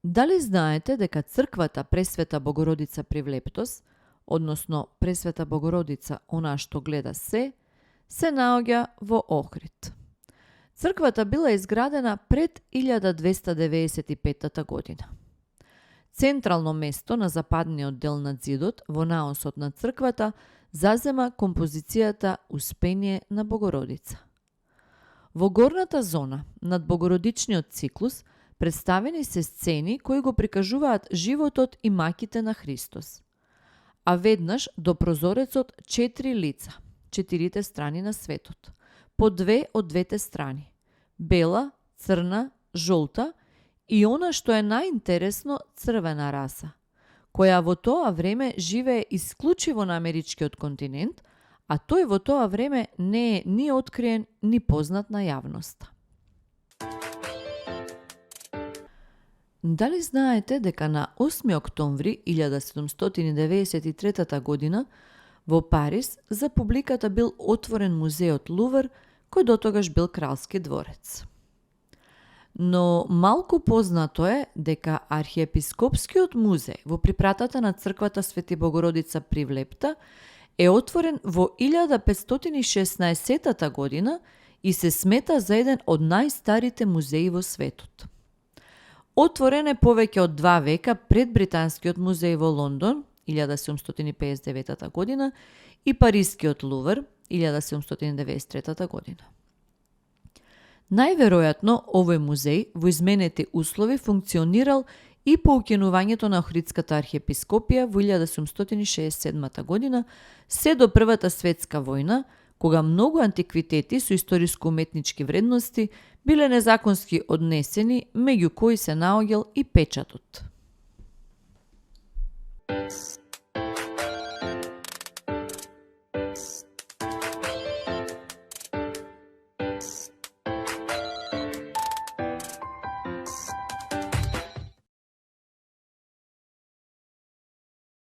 Дали знаете дека црквата Пресвета Богородица Привлептос, односно Пресвета Богородица, она што гледа се наоѓа во Охрид. Црквата била изградена пред 1295 година. Централно место на западниот дел на зидот во наосот на црквата зазема композицијата Успение на Богородица. Во горната зона над Богородичниот циклус представени се сцени кои го прикажуваат животот и маките на Христос. А веднаш до прозорецот 4 лица, 4 страни на светот, по 2 од двете страни, бела, црна, жолта и она што е најинтересно, црвена раса, која во тоа време живее исклучиво на америчкиот континент, а тој во тоа време не е ни откриен, ни познат на јавноста. Дали знаете дека на 8 октомври 1793 година во Париз за публиката бил отворен музеот Лувр, кој дотогаш бил кралски дворец? Но малку познато е дека архиепископскиот музеј во припратата на црквата Свети Богородица Привлепта е отворен во 1516 година и се смета за еден од најстарите музеи во светот. Отворен е повеќе од 2 века пред Британскиот музеј во Лондон 1759 година и Парискиот Лувр 1793 година. Најверојатно овој музеј во изменети услови функционирал и по укинувањето на Охридската архиепископија во 1867 година се до Првата светска војна, кога многу антиквитети со историско-уметнички вредности биле незаконски однесени, меѓу кои се наоѓал и печатот.